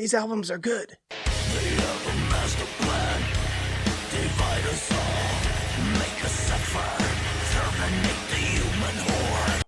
these albums are good.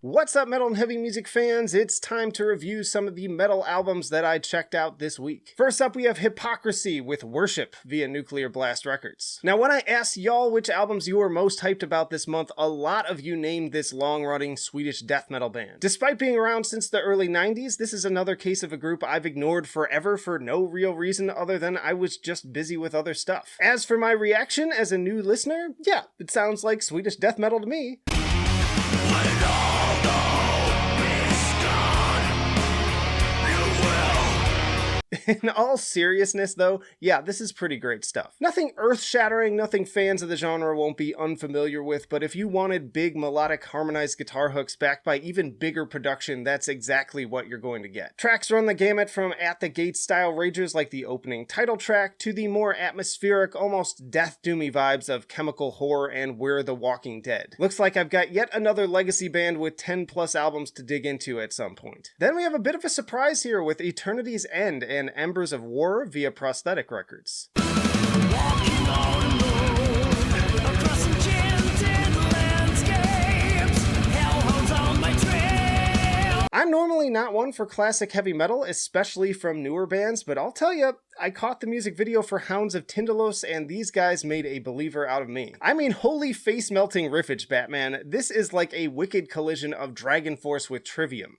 What's up, metal and heavy music fans? It's time to review some of the metal albums that I checked out this week. First up, we have Hypocrisy with Worship via Nuclear Blast Records. Now, when I asked y'all which albums you were most hyped about this month, a lot of you named this long-running Swedish death metal band. Despite being around since the early 90s, this is another case of a group I've ignored forever for no real reason other than I was just busy with other stuff. As for my reaction as a new listener, yeah, it sounds like Swedish death metal to me. In all seriousness though, yeah, this is pretty great stuff. Nothing earth-shattering, nothing fans of the genre won't be unfamiliar with, but if you wanted big melodic harmonized guitar hooks backed by even bigger production, that's exactly what you're going to get. Tracks run the gamut from at the gate style ragers like the opening title track to the more atmospheric, almost death doomy vibes of Chemical Horror and We're the Walking Dead. Looks like I've got yet another legacy band with 10 plus albums to dig into at some point. Then we have a bit of a surprise here with Eternity's End and Embers of War via Prosthetic Records. I'm normally not one for classic heavy metal, especially from newer bands, but I'll tell you, I caught the music video for Hounds of Tindalos, and these guys made a believer out of me. I mean, holy face-melting riffage, Batman. This is like a wicked collision of Dragon Force with Trivium.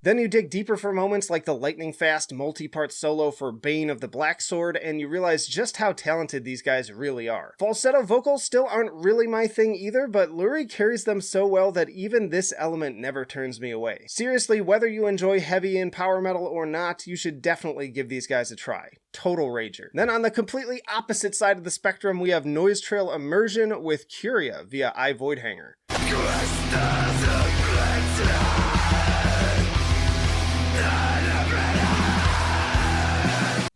Then you dig deeper for moments like the lightning-fast multi-part solo for Bane of the Black Sword, and you realize just how talented these guys really are. Falsetto vocals still aren't really my thing either, but Lurie carries them so well that even this element never turns me away. Seriously, whether you enjoy heavy and power metal or not, you should definitely give these guys a try. Total rager. Then on the completely opposite side of the spectrum, we have Noise Trail Immersion with Curia via I Voidhanger.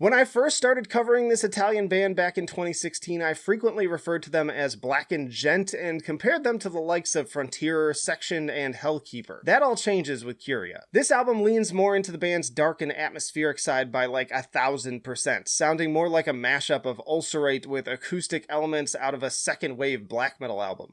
When I first started covering this Italian band back in 2016, I frequently referred to them as Blackened Gent and compared them to the likes of Frontierer, Section, and Hellkeeper. That all changes with Curia. This album leans more into the band's dark and atmospheric side by like 1,000%, sounding more like a mashup of Ulcerate with acoustic elements out of a second wave black metal album.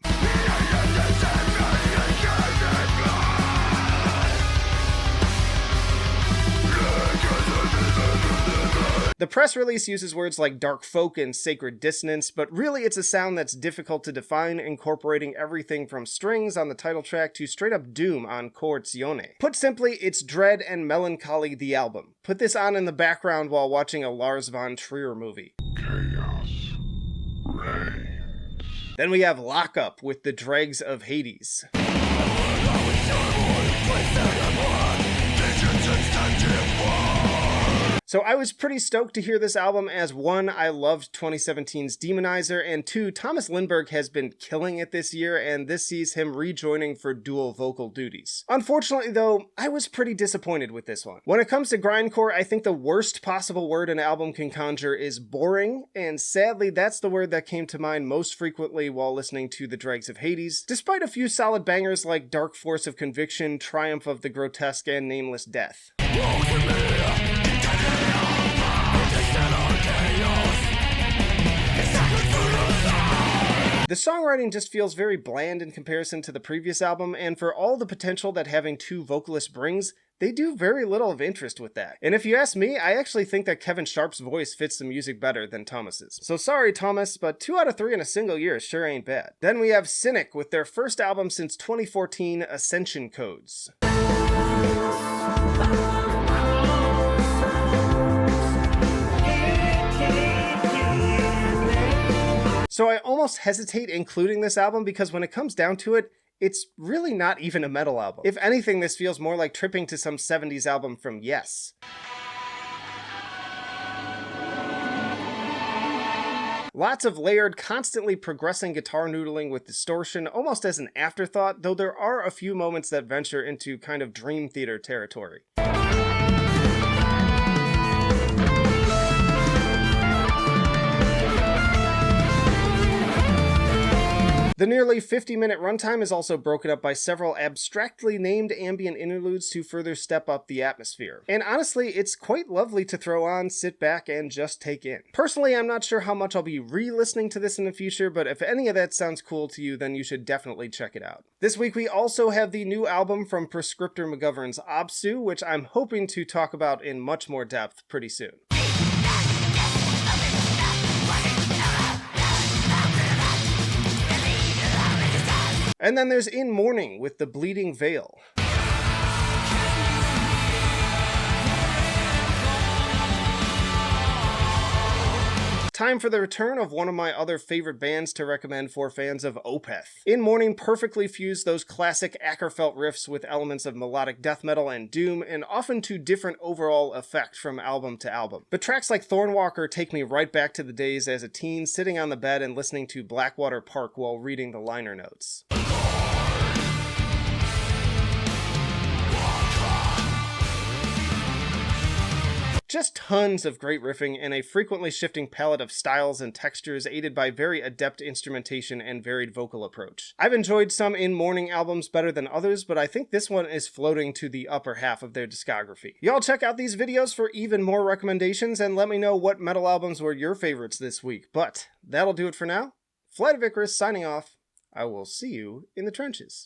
The press release uses words like dark folk and sacred dissonance, but really it's a sound that's difficult to define, incorporating everything from strings on the title track to straight up doom on Coerzione. Put simply, it's dread and melancholy the album. Put this on in the background while watching a Lars von Trier movie. Chaos reigns. Then we have Lockup with the Dregs of Hades. So I was pretty stoked to hear this album as one, I loved 2017's Demonizer, and two, Thomas Lindberg has been killing it this year, and this sees him rejoining for dual vocal duties. Unfortunately though, I was pretty disappointed with this one. When it comes to grindcore, I think the worst possible word an album can conjure is boring, and sadly that's the word that came to mind most frequently while listening to the Dregs of Hades, despite a few solid bangers like Dark Force of Conviction, Triumph of the Grotesque, and Nameless Death. The songwriting just feels very bland in comparison to the previous album, and for all the potential that having two vocalists brings, they do very little of interest with that. And if you ask me, I actually think that Kevin Sharp's voice fits the music better than Thomas's. So sorry Thomas, but 2 out of 3 in a single year sure ain't bad. Then we have Cynic with their first album since 2014, Ascension Codes. So I almost hesitate including this album because when it comes down to it, it's really not even a metal album. If anything, this feels more like tripping to some 70s album from Yes. Lots of layered, constantly progressing guitar noodling with distortion, almost as an afterthought, though there are a few moments that venture into kind of Dream Theater territory. The nearly 50-minute runtime is also broken up by several abstractly named ambient interludes to further step up the atmosphere. And honestly, it's quite lovely to throw on, sit back, and just take in. Personally, I'm not sure how much I'll be re-listening to this in the future, but if any of that sounds cool to you, then you should definitely check it out. This week we also have the new album from Proscriptor McGovern's Apsu, which I'm hoping to talk about in much more depth pretty soon. And then there's In Mourning with The Bleeding Veil. Time for the return of one of my other favorite bands to recommend for fans of Opeth. In Mourning perfectly fused those classic Ackerfeld riffs with elements of melodic death metal and doom, and often to different overall effect from album to album. But tracks like Thornwalker take me right back to the days as a teen sitting on the bed and listening to Blackwater Park while reading the liner notes. Just tons of great riffing and a frequently shifting palette of styles and textures aided by very adept instrumentation and varied vocal approach. I've enjoyed some In Mourning albums better than others, but I think this one is floating to the upper half of their discography. Y'all check out these videos for even more recommendations and let me know what metal albums were your favorites this week. But that'll do it for now. Flight of Icarus signing off. I will see you in the trenches.